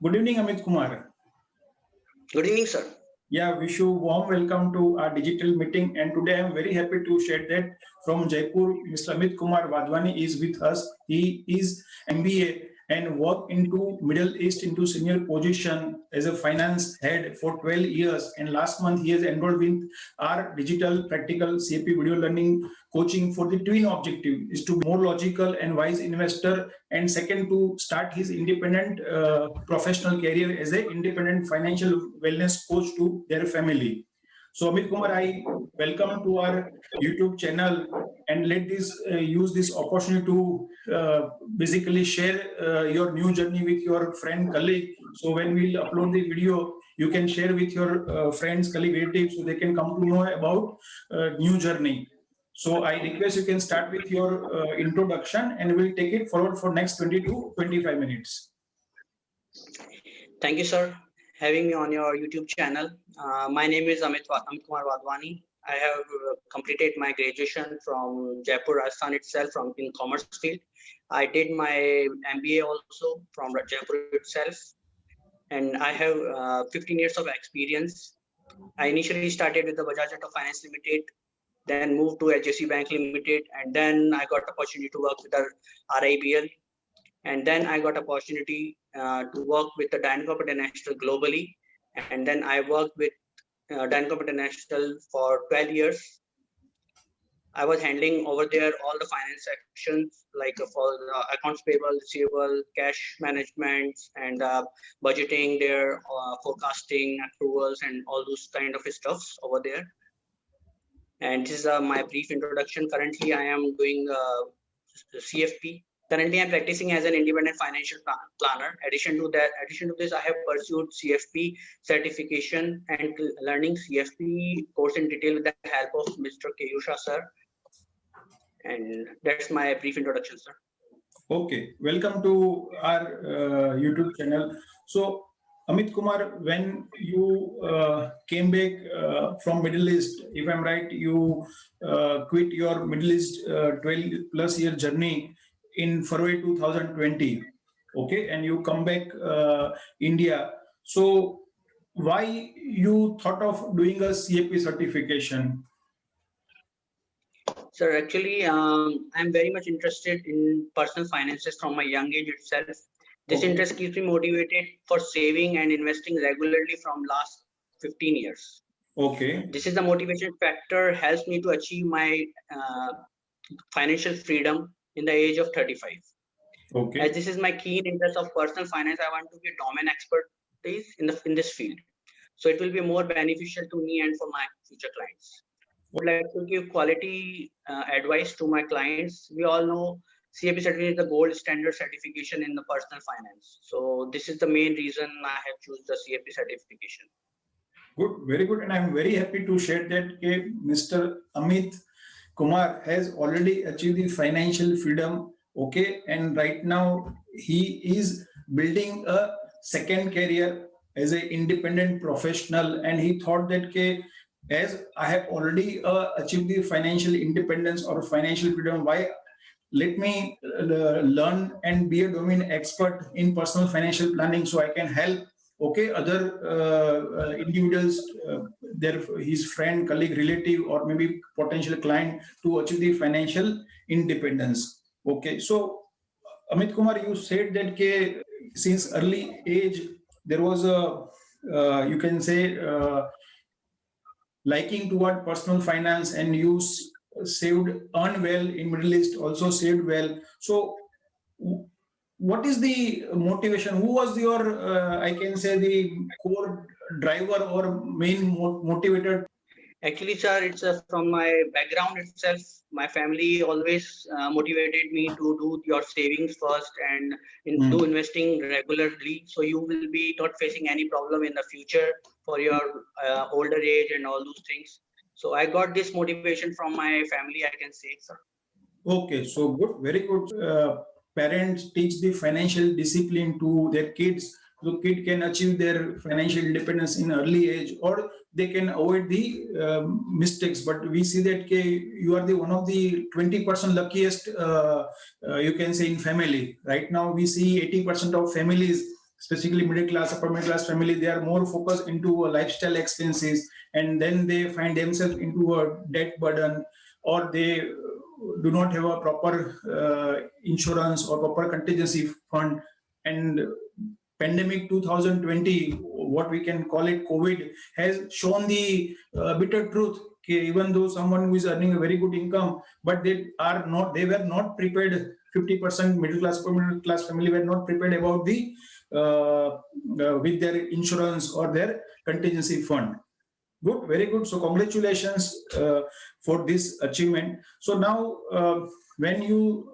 Good evening, Amit Kumar. Good evening, sir. Yeah, wish you warm welcome to our digital meeting. And today I'm very happy to share that from Jaipur, Mr. Amit Kumar Wadhwani is with us. He is MBA and worked into Middle East into senior position as a finance head for 12 years. And last month he has enrolled with our digital practical CAP video learning coaching for the twin objective is to be more logical and wise investor, and second to start his independent professional career as an independent financial wellness coach to their family. So Amit Kumar, I welcome to our YouTube channel and let this use this opportunity to basically share your new journey with your friend colleague. So when we'll upload the video, you can share with your friends, colleague, relatives, so they can come to know about new journey. So I request you can start with your introduction and we'll take it forward for next 20 to 25 minutes. Thank you, sir, having me on your YouTube channel. My name is Amit Kumar Wadhwani. I have completed my graduation from Jaipur, Rajasthan itself, in commerce field. I did my MBA also from Jaipur itself, and I have 15 years of experience. I initially started with the Bajaj Auto Finance Limited, then moved to HDFC Bank Limited, and then I got opportunity to work with the RIBL, and then I got opportunity to work with the Dyncorp International globally, and then I worked with Dyncorp International for 12 years. I was handling over there all the finance sections, like for accounts payable, receivable, cash management, and budgeting there, forecasting, accruals, and all those kind of stuffs over there. And this is my brief introduction. Currently, I am doing CFP. Currently, I'm practicing as an independent financial planner. Addition to this, I have pursued CFP certification and learning CFP course in detail with the help of Mr. Keyusha sir. And that's my brief introduction, sir. Okay, welcome to our YouTube channel. So Amit Kumar, when you came back from Middle East, if I'm right, you quit your Middle East 12 plus year journey in February 2020. Okay, and you come back India. So why you thought of doing a CAP certification? Sir, actually, I'm very much interested in personal finances from my young age itself. This interest keeps me motivated for saving and investing regularly from last 15 years. Okay. This is the motivation factor helps me to achieve my financial freedom in the age of 35. Okay. As this is my keen interest of personal finance, I want to be a domain expertise in this field. So it will be more beneficial to me and for my future clients. I would like to give quality advice to my clients. We all know CAP certificate is the gold standard certification in the personal finance. So this is the main reason I have chosen the CAP certification. Good, very good. And I'm very happy to share that Mr. Amit Kumar has already achieved the financial freedom. Okay. And right now he is building a second career as an independent professional. And he thought that as I have already achieved the financial independence or financial freedom, why let me learn and be a domain expert in personal financial planning so I can help other individuals, his friend, colleague, relative, or maybe potential client to achieve the financial independence. Okay, so Amit Kumar, you said that since early age there was a you can say liking toward personal finance, and you earned well in Middle East, also saved well. So what is the motivation? Who was your I can say the core driver or main motivator? Actually, sir, it's from my background itself. My family always motivated me to do your savings first and do investing regularly. So you will be not facing any problem in the future for your older age and all those things. So I got this motivation from my family, I can say, sir. Okay, so good, very good. Parents teach the financial discipline to their kids, so kid can achieve their financial independence in early age, or they can avoid the mistakes. But we see that you are the one of the 20% luckiest you can say in family. Right now we see 80% of families especially middle class, upper middle class family, they are more focused into lifestyle expenses, and then they find themselves into a debt burden, or they do not have a proper insurance or proper contingency fund. And pandemic 2020, what we can call it COVID, has shown the bitter truth. Even though someone who is earning a very good income, but they were not prepared. 50% middle class family were not prepared about the with their insurance or their contingency fund. Good, very good. So congratulations for this achievement. So now, when you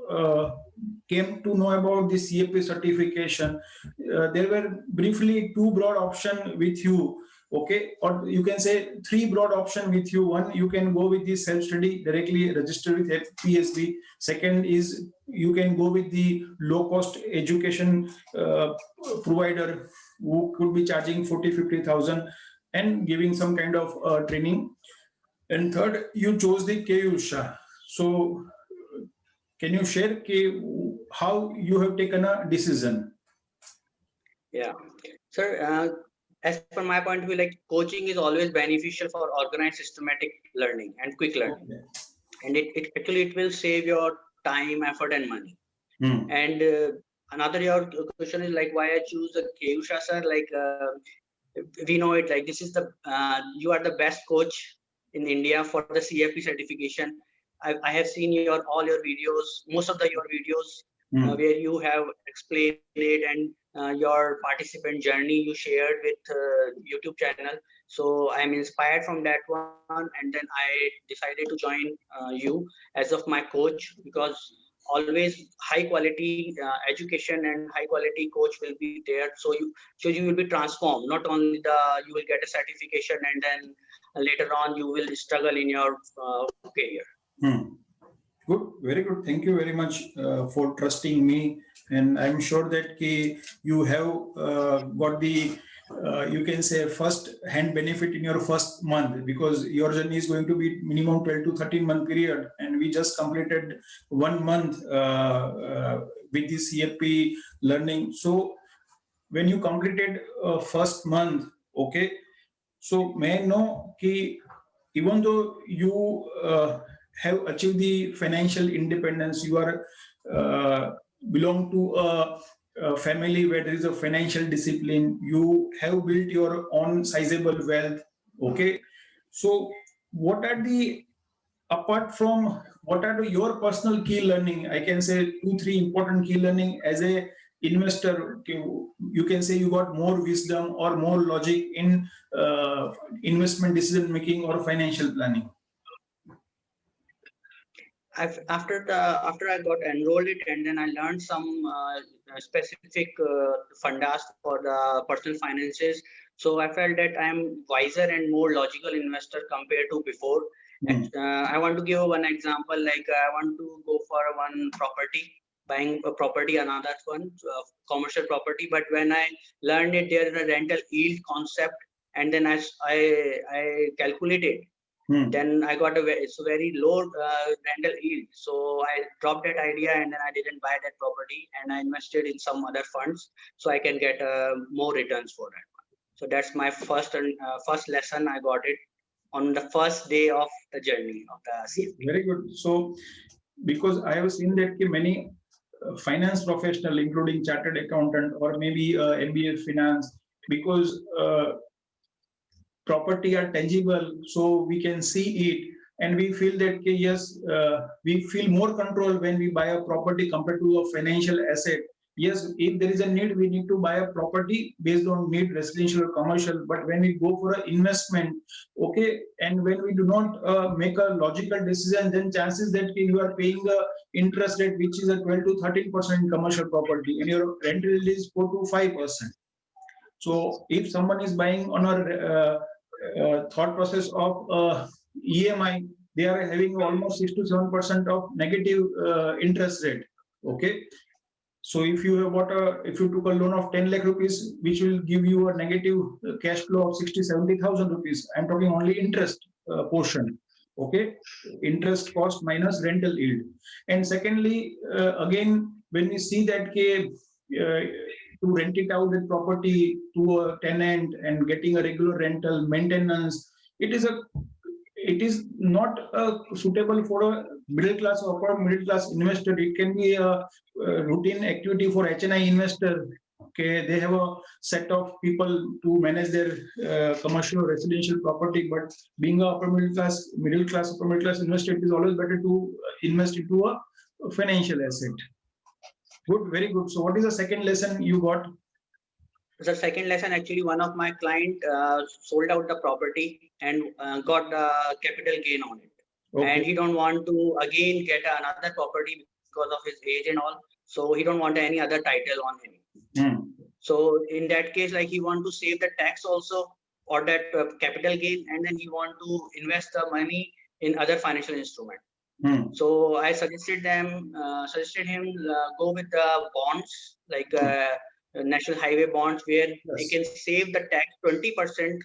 came to know about the CFP certification, there were briefly two broad options with you. Okay, or you can say three broad options with you. One, you can go with the self-study, directly register with PSB. Second is you can go with the low-cost education provider who could be charging 40,000-50,000 and giving some kind of training. And third, you chose the KU Shah. So can you share how you have taken a decision? Yeah, sir. As per my point of view, like coaching is always beneficial for organized, systematic learning and quick learning, Okay. and it will save your time, effort, and money. And another your question is like why I choose the KU Shah, sir. Like we know it, like this is the you are the best coach in India for the CFP certification. I have seen all your videos, most of your videos where you have explained it, and your participant journey you shared with YouTube channel. So I'm inspired from that one, and then I decided to join you as of my coach, because always high quality education and high quality coach will be there. So you will be transformed. Not only you will get a certification, and then later on you will struggle in your career. Good, very good. Thank you very much for trusting me, and I'm sure that you have got the you can say first hand benefit in your first month, because your journey is going to be minimum 12 to 13 month period, and we just completed 1 month with the CFP learning. So when you completed first month, okay, so may I know even though you have achieved the financial independence, you are belong to a family where there is a financial discipline, you have built your own sizable wealth. Okay, so what are the apart from what are your personal key learning? I can say 2-3 important key learning as a investor. You can say you got more wisdom or more logic in investment decision making or financial planning. After I got enrolled it, and then I learned some specific fundas for the personal finances. So I felt that I am wiser and more logical investor compared to before. And I want to give one example. Like I want to go for one property, buying a property, another one commercial property. But when I learned it, there is a rental yield concept, and then I calculated. Then I got it's a very low rental yield. So I dropped that idea, and then I didn't buy that property, and I invested in some other funds so I can get more returns for that one. So that's my first lesson. I got it on the first day of the journey of the CFP. Very good. So because I have seen that many finance professional, including chartered accountant or maybe MBA finance, because property are tangible, so we can see it, and we feel that yes, we feel more control when we buy a property compared to a financial asset. Yes, if there is a need, we need to buy a property based on need, residential or commercial. But when we go for an investment, okay, and when we do not make a logical decision, then chances that you are paying a interest rate which is a 12 to 13% commercial property, and your rental is 4 to 5%. So if someone is buying on a thought process of EMI, they are having almost 6 to 7% of negative interest rate. Okay, so if you have if you took a loan of 10 lakh rupees, which will give you a negative cash flow of 60,000-70,000 rupees. I'm talking only interest portion. Okay, interest cost minus rental yield. And secondly, again, when we see that to rent it out that property to a tenant and getting a regular rental maintenance. It is not suitable for a middle class or upper middle class investor. It can be a routine activity for HNI investor. Okay, they have a set of people to manage their commercial or residential property, but being a upper middle class, upper middle class investor, it is always better to invest into a financial asset. Good, very good. So, what is the second lesson you got? The second lesson, actually, one of my client sold out the property and got the capital gain on it. Okay. And he don't want to again get another property because of his age and all. So he don't want any other title on him. So in that case, like he want to save the tax also or that capital gain, and then he want to invest the money in other financial instrument. So I suggested him go with the bonds like national highway bonds, where he can save the tax 20%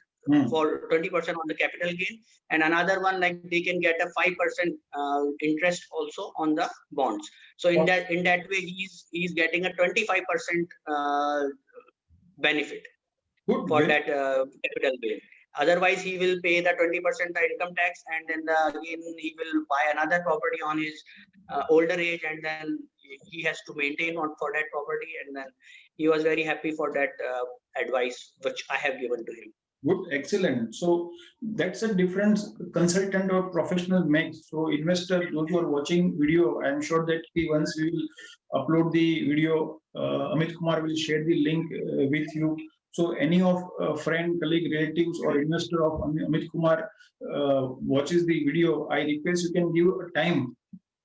for 20% on the capital gain, and another one like they can get a 5% interest also on the bonds. So in that way he's getting a 25% benefit for that capital gain. Otherwise, he will pay the 20% income tax, and then again he will buy another property on his older age, and then he has to maintain on for that property. And then he was very happy for that advice which I have given to him. Good, excellent. So that's a difference consultant or professional makes. So investors, those who are watching video, I am sure that once we will upload the video, Amit Kumar will share the link with you. So any of friend, colleague, relatives or investor of Amit Kumar watches the video, I request you can give a time.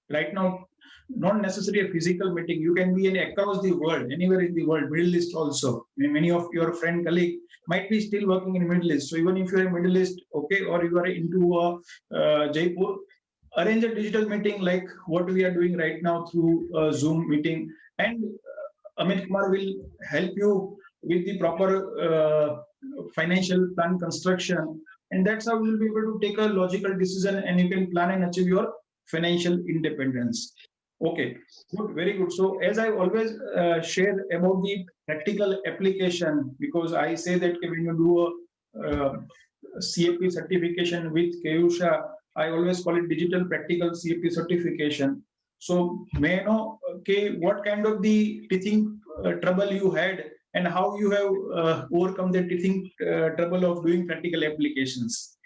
Right now, not necessarily a physical meeting. You can be across the world, anywhere in the world, Middle East also. Many of your friend, colleague might be still working in Middle East. So even if you're in Middle East, okay, or you are into Jaipur, arrange a digital meeting like what we are doing right now through a Zoom meeting. And Amit Kumar will help you with the proper financial plan construction, and that's how you will be able to take a logical decision, and you can plan and achieve your financial independence. Okay, good, very good. So as I always share about the practical application, because I say that when you do a CFP certification with KUSHA, I always call it digital practical CFP certification. So may I know, okay, what kind of the teaching trouble you had, and how you have overcome the teaching trouble of doing practical applications?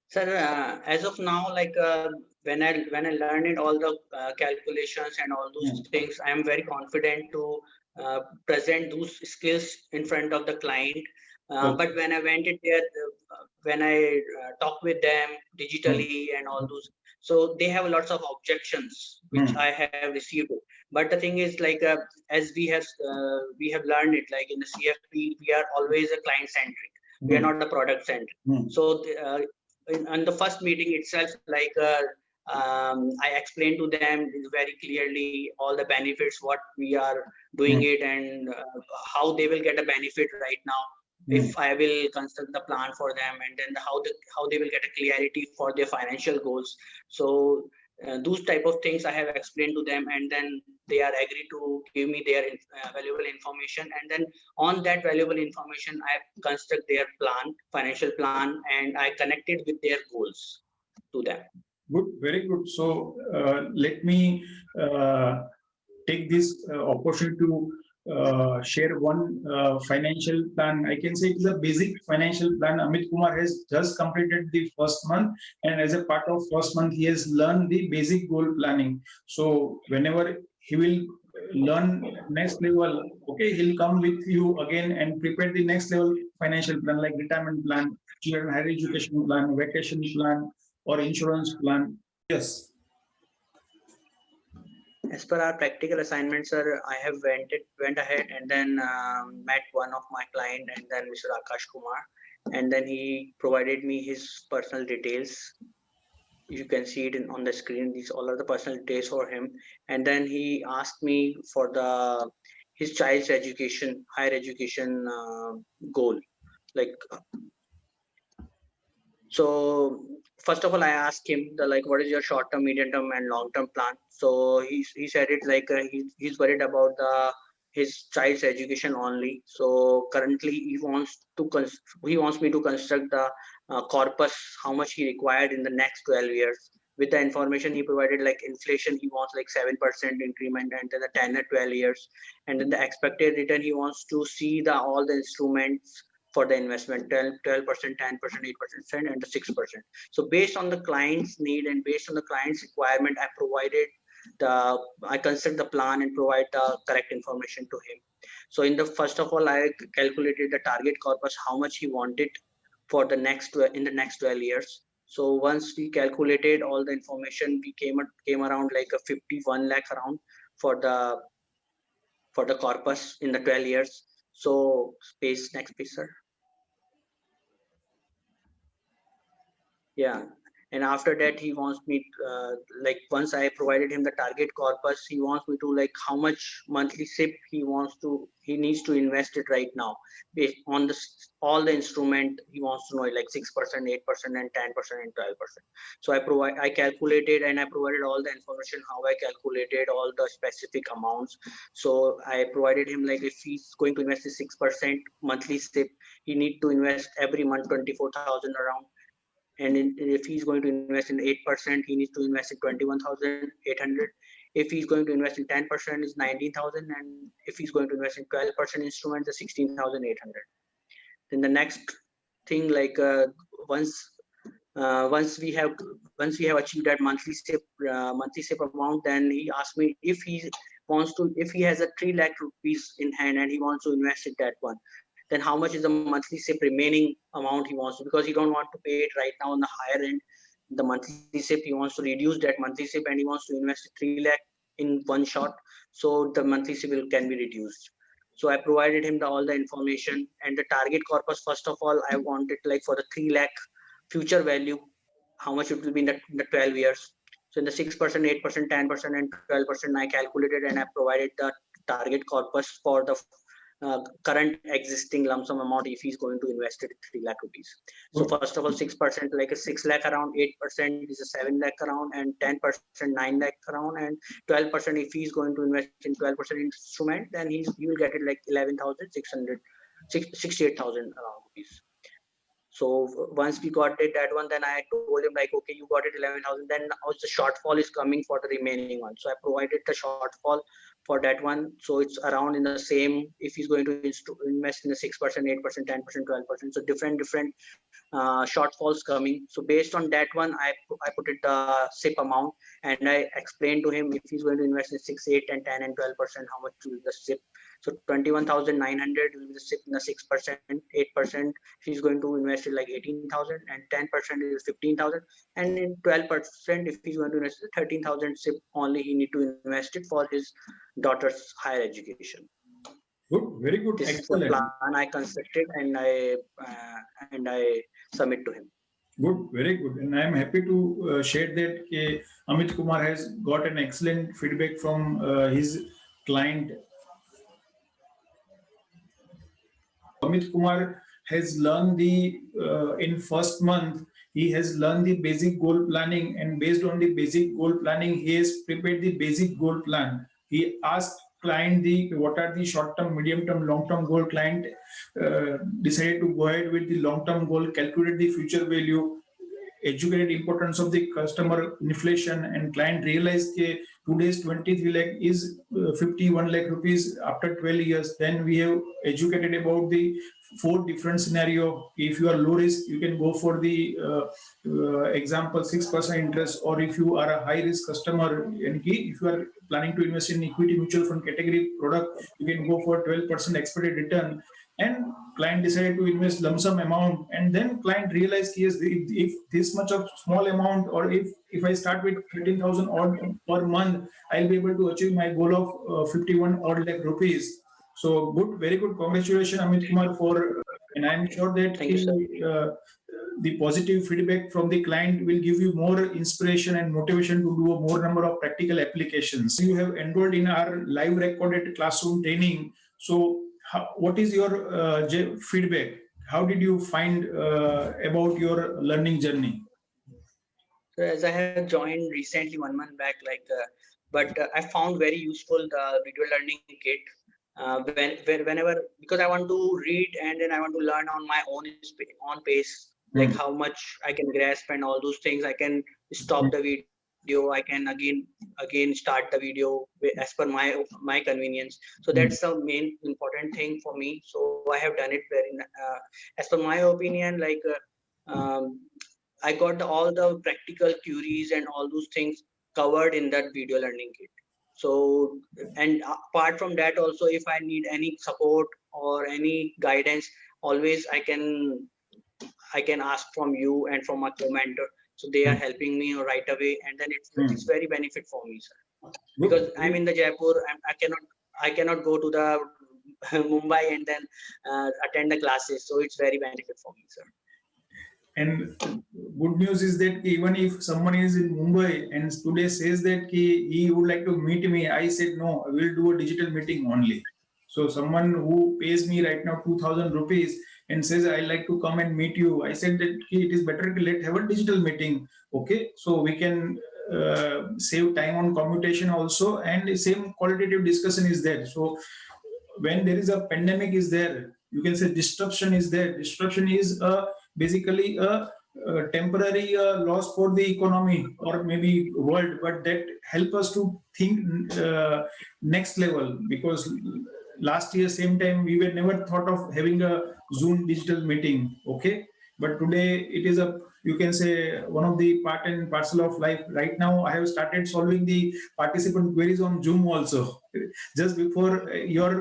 Sir, as of now, like when I learned it, all the calculations and all those things, I am very confident to present those skills in front of the client. But when I went in there, when I talked with them digitally and all those, so they have lots of objections which I have received. But the thing is, like as we have learned it, like in the CFP, we are always a client centric. We are not the product centric. So in the first meeting itself, like I explained to them very clearly all the benefits, what we are doing it, and how they will get a benefit right now if I will construct the plan for them, and then how they will get a clarity for their financial goals. So those type of things I have explained to them, and then they are agreed to give me their valuable information, and then on that valuable information I construct their plan, financial plan, and I connect it with their goals to them. Good, very good. So let me take this opportunity to share one financial plan. I can say it is a basic financial plan. Amit Kumar has just completed the first month, and as a part of first month, he has learned the basic goal planning. So whenever he will learn next level, okay, he'll come with you again and prepare the next level financial plan, like retirement plan, children higher education plan, vacation plan, or insurance plan. Yes. As per our practical assignments, sir, I have went ahead and then met one of my client, and then Mr. Akash Kumar, and then he provided me his personal details. You can see it on the screen. These all are the personal details for him, and then he asked me for his child's education, higher education goal, like. So first of all, I asked him what is your short term, medium term, and long term plan. So he said it like he's worried about the his child's education only. So currently he wants me to construct the corpus, how much he required in the next 12 years. With the information he provided, like inflation, he wants like 7% increment, and then the 10 or 12 years, and then the expected return, he wants to see all the instruments for the investment, 12%, 10%, 8%, and the 6%. So based on the client's need and based on the client's requirement, I construct the plan and provide the correct information to him. So in the first of all, I calculated the target corpus, how much he wanted for the next in the next 12 years. So once we calculated all the information, we came around like a 51 lakh around for the corpus in the 12 years. So next please, sir. Yeah. And after that, he wants me, like once I provided him the target corpus, he wants me to like how much monthly SIP he needs to invest it right now based on all the instrument. He wants to know like 6%, 8%, and 10% and 12%. So I calculated and I provided all the information, how I calculated all the specific amounts. So I provided him like if he's going to invest the 6% monthly SIP, he need to invest every month 24,000 around. And if he's going to invest in 8%, he needs to invest in 21,800. If he's going to invest in 10%, is 19,000, and if he's going to invest in 12% instruments, is 16,800. Then the next thing, like once we have achieved that monthly SIP amount, then he asked me if he has a 3 lakh rupees in hand and he wants to invest in that one, then how much is the monthly SIP remaining amount he wants to, because he don't want to pay it right now on the higher end, the monthly SIP, he wants to reduce that monthly SIP and he wants to invest 3 lakh in one shot, so the monthly SIP can be reduced. So I provided him all the information and the target corpus. First of all, I wanted like for the 3 lakh future value, how much it will be in the 12 years. So in the 6%, 8%, 10%, and 12%, I calculated and I provided the target corpus for the current existing lump sum amount if he's going to invest it 3 lakh rupees. So first of all, 6% like a 6 lakh around, 8% is a 7 lakh around, and 10% 9 lakh around, and 12% if he's going to invest in 12% instrument, then he will get it like 11,600, 68,000 around rupees. So once we got it that one, then I told him like, okay, you got it 11,000. Then now the shortfall is coming for the remaining one. So I provided the shortfall for that one. So it's around in the same, if he's going to invest in the 6%, 8%, 10%, 12%. So different shortfalls coming. So based on that one, I put it the SIP amount and I explained to him if he's going to invest in 6, 8, and 10 and 12%, how much will the SIP. So 21,900 will be the SIP in the 6%, 8%. He's going to invest in like 18,000, and 10% is 15,000, and in 12%, if he's going to invest 13,000 SIP only, he need to invest it for his daughter's higher education. Good, very good. This Excellent. is the plan I constructed and I submit to him. Good, very good. And I am happy to share that Amit Kumar has got an excellent feedback from his client. Amit Kumar has learned in first month, he has learned the basic goal planning, and based on the basic goal planning, he has prepared the basic goal plan. He asked client what are the short term, medium term, long term goal. Client decided to go ahead with the long term goal, calculate the future value, educated importance of the customer inflation, and client realized that today's 23 lakh is 51 lakh rupees after 12 years. Then we have educated about the 4 different scenario. If you are low risk, you can go for the example 6% interest, or if you are a high risk customer, and if you are planning to invest in equity mutual fund category product, you can go for 12% expected return. And client decided to invest lump sum amount, and then client realized, yes, if this much of small amount, or if I start with 13,000 odd per month, I'll be able to achieve my goal of 51 odd lakh rupees. So good, very good. Congratulations, Amit Kumar, and I'm sure that the positive feedback from the client will give you more inspiration and motivation to do a more number of practical applications. You have enrolled in our live recorded classroom training. So what is your feedback? How did you find about your learning journey? So as I have joined recently 1 month back, but I found very useful the video learning kit. Whenever, because I want to read and then I want to learn on my own pace, like how much I can grasp and all those things. I can stop the video. I can again start the video as per my convenience. So that's the main important thing for me. So I have done it as per my opinion. I got all the practical queries and all those things covered in that video learning kit. So, and apart from that also, if I need any support or any guidance, always I can ask from you and from my co-mentor. So they are helping me right away, and then it's very benefit for me, sir. Because I'm in the Jaipur, I cannot go to the Mumbai and then attend the classes. So it's very benefit for me, sir. And good news is that even if someone is in Mumbai and today says that he would like to meet me, I said no, I will do a digital meeting only. So someone who pays me right now 2,000 rupees and says I like to come and meet you, I said that it is better to let have a digital meeting. Okay, so we can save time on commutation also, and the same qualitative discussion is there. So when there is a pandemic is there, you can say disruption is there. Disruption is basically a temporary loss for the economy or maybe world, but that help us to think next level, because last year same time we were never thought of having a Zoom digital meeting. Okay, but today it is a, you can say, one of the part and parcel of life. Right now I have started solving the participant queries on Zoom also. Just before your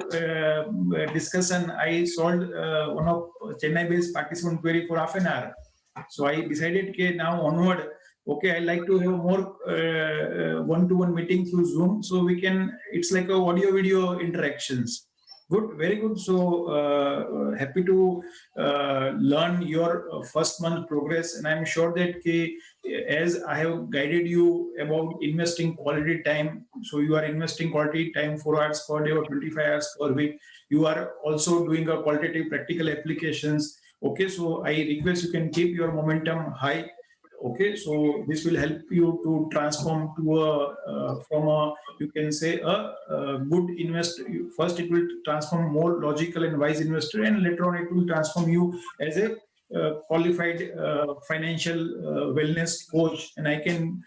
discussion, I solved one of Chennai based participant query for half an hour. So I decided, okay, now onward, okay, I like to have more one-to-one meeting through Zoom, so we can, it's like a audio video interactions. Good, very good. So happy to learn your first month progress, and I'm sure that as I have guided you about investing quality time, so you are investing quality time 4 hours per day or 25 hours per week. You are also doing a qualitative practical applications. Okay, so I request you can keep your momentum high. Okay, so this will help you to transform to a from a, you can say, a good investor. First it will transform more logical and wise investor, and later on it will transform you as a qualified financial wellness coach. And I can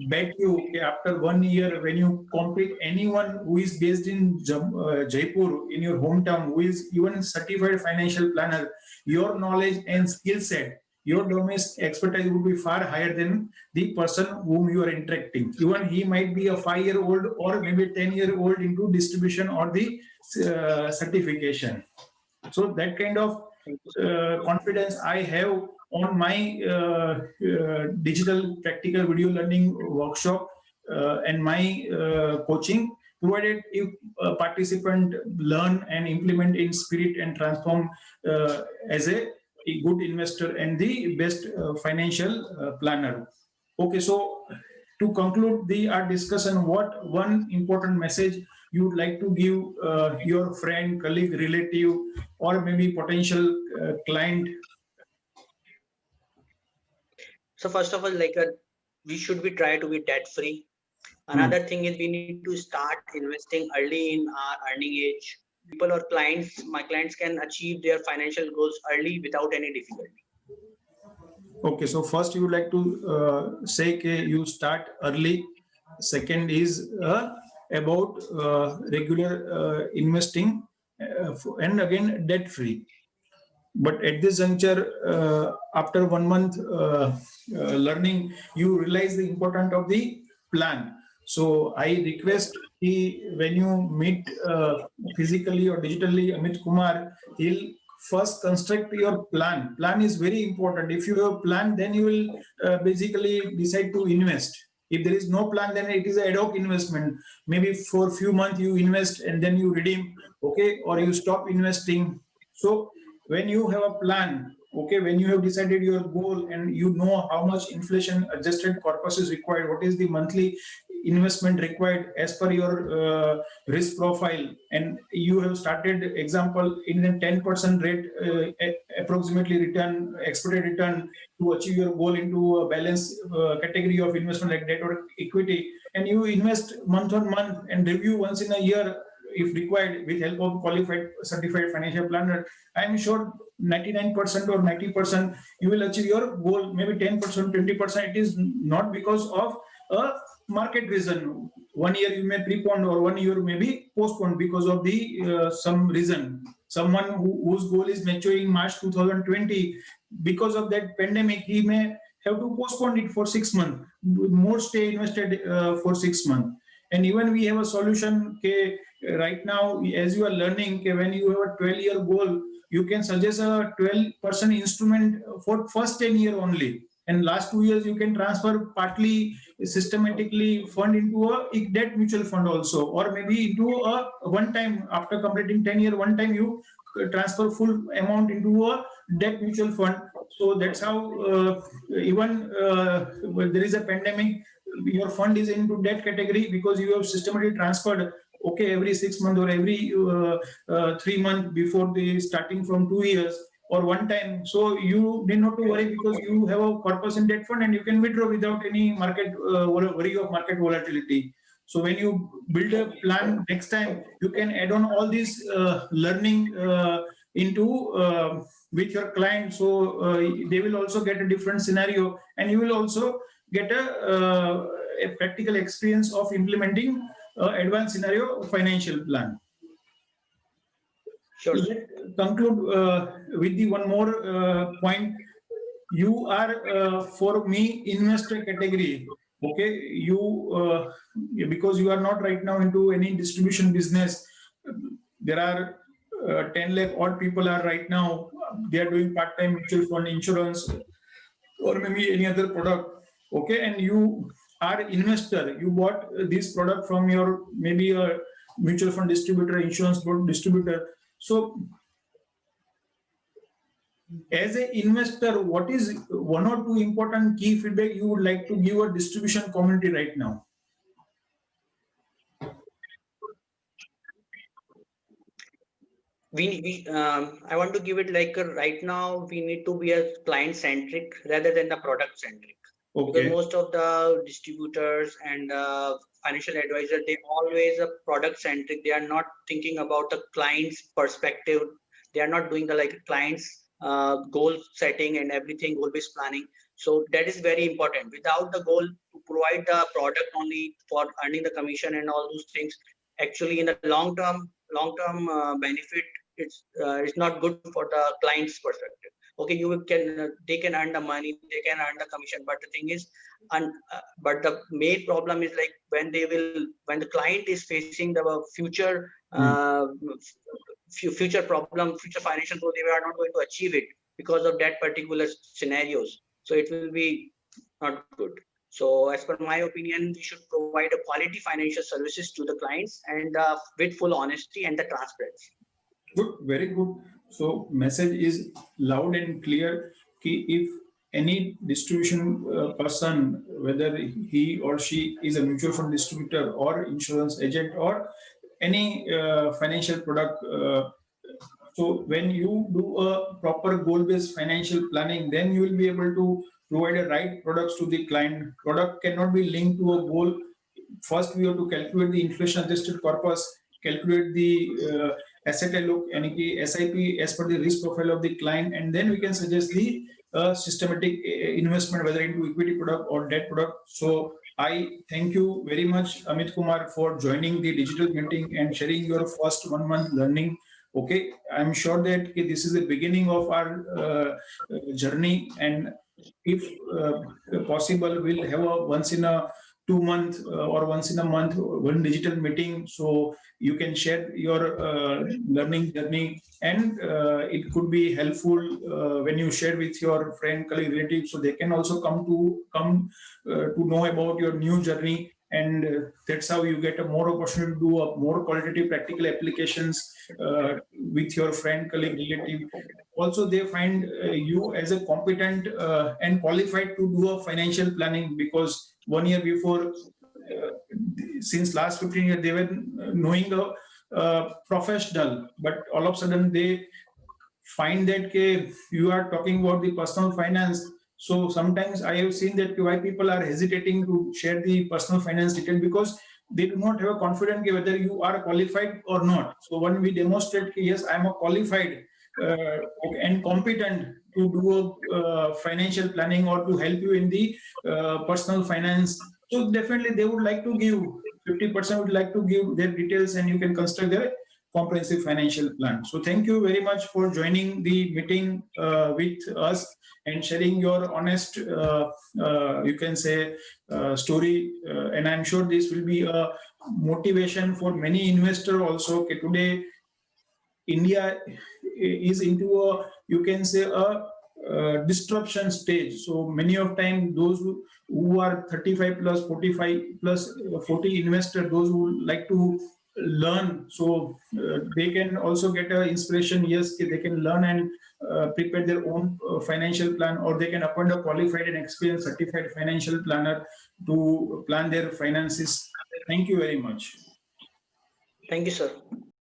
bet you, okay, after 1 year when you compete anyone who is based in Jaipur, in your hometown, who is even certified financial planner, your knowledge and skill set, your domestic expertise would be far higher than the person whom you are interacting. Even he might be a 5-year-old or maybe 10-year-old into distribution or the certification. So that kind of confidence I have on my digital practical video learning workshop and my coaching, provided if a participant learn and implement in spirit and transform as a good investor and the best financial planner. Okay, so to conclude our discussion, what one important message you would like to give your friend, colleague, relative, or maybe potential client? So first of all, we should be try to be debt free. Another thing is we need to start investing early in our earning age. People or clients, my clients can achieve their financial goals early without any difficulty. Okay, so first you would like to say you start early. Second is about regular investing, and again debt free. But at this juncture, after 1 month learning, you realize the importance of the plan. So I request when you meet physically or digitally Amit Kumar, he'll first construct your plan. Plan is very important. If you have a plan, then you will basically decide to invest. If there is no plan, then it is an ad hoc investment. Maybe for a few months you invest and then you redeem, okay, or you stop investing. So when you have a plan, okay, when you have decided your goal and you know how much inflation adjusted corpus is required, what is the monthly investment required as per your risk profile, and you have started example in a 10% rate approximately return, expected return, to achieve your goal into a balance category of investment like debt or equity, and you invest month on month and review once in a year if required, with help of qualified certified financial planner, I am sure 99% or 90% you will achieve your goal. Maybe 10%, 20%. It is not because of a market reason. 1 year you may prepone, or 1 year may be postponed because of the some reason. Someone whose goal is maturing March 2020, because of that pandemic, he may have to postpone it for 6 months. More stay invested for 6 months. And even we have a solution. Right now, as you are learning, when you have a 12-year goal, you can suggest a 12% instrument for first 10 year only. And last 2 years, you can transfer partly systematically fund into a debt mutual fund also, or maybe into a one time, after completing 10 year, one time you transfer full amount into a debt mutual fund. So that's how even when there is a pandemic, your fund is into debt category, because you have systematically transferred, okay, every 6 months or every 3 months before the starting from 2 years or one time. So you need not to worry, because you have a corpus in debt fund and you can withdraw without any market worry of market volatility. So when you build a plan next time, you can add on all these learning into with your client. So they will also get a different scenario, and you will also get a practical experience of implementing advanced scenario financial plan. Sure. Let's conclude with the one more point. You are for me investor category. Okay, you because you are not right now into any distribution business. There are 10 lakh odd people are right now. They are doing part-time mutual fund, insurance, or maybe any other product. Okay, and you are investor. You bought this product from your maybe a mutual fund distributor, insurance distributor. So as an investor, what is one or two important key feedback you would like to give a distribution community right now? I want to give it like right now we need to be a client centric rather than the product centric. Okay. Because most of the distributors and financial advisors, they always a product centric. They are not thinking about the client's perspective. They are not doing the like client's goal setting and everything, goal based planning. So that is very important. Without the goal to provide the product only for earning the commission and all those things, actually in the long term benefit, it's not good for the client's perspective. Okay, you can they can earn the money, they can earn the commission, but the thing is, but the main problem is like when the client is facing the future future problem, future financial goal, they are not going to achieve it because of that particular scenarios. So it will be not good. So as per my opinion, we should provide a quality financial services to the clients and with full honesty and the transparency. Good, very good. So message is loud and clear. If any distribution person, whether he or she is a mutual fund distributor or insurance agent or any financial product, so when you do a proper goal-based financial planning, then you will be able to provide the right products to the client. Product cannot be linked to a goal. First, we have to calculate the inflation-adjusted corpus, calculate the asset alloc, SIP as per the risk profile of the client, and then we can suggest the systematic investment, whether into equity product or debt product. So I thank you very much, Amit Kumar, for joining the digital meeting and sharing your first 1 month learning. Okay, I'm sure that this is the beginning of our journey, and if possible, we'll have a once in a 2 month or once in a month one digital meeting, so you can share your learning journey, and it could be helpful when you share with your friend, colleague, relatives, so they can also come to know about your new journey. And that's how you get a more opportunity to do a more qualitative practical applications with your friend, colleague, relative. Also, they find you as a competent and qualified to do a financial planning, because 1 year before, since last 15 years, they were knowing the professional, but all of a sudden they find that you are talking about the personal finance. So sometimes I have seen that why people are hesitating to share the personal finance detail, because they do not have a confidence whether you are qualified or not. So when we demonstrate, yes, I am a qualified and competent to do financial planning or to help you in the personal finance, so definitely they would like to give 50% would like to give their details, and you can construct their comprehensive financial plan. So thank you very much for joining the meeting with us and sharing your honest, you can say, story. And I'm sure this will be a motivation for many investors also. Okay, today India is into a, you can say, a disruption stage. So many of time those who are 35 plus, 45 plus, 40 investors, those who like to learn, so they can also get a inspiration. Yes, they can learn and prepare their own financial plan, or they can appoint a qualified and experienced certified financial planner to plan their finances. Thank you very much. Thank you, sir.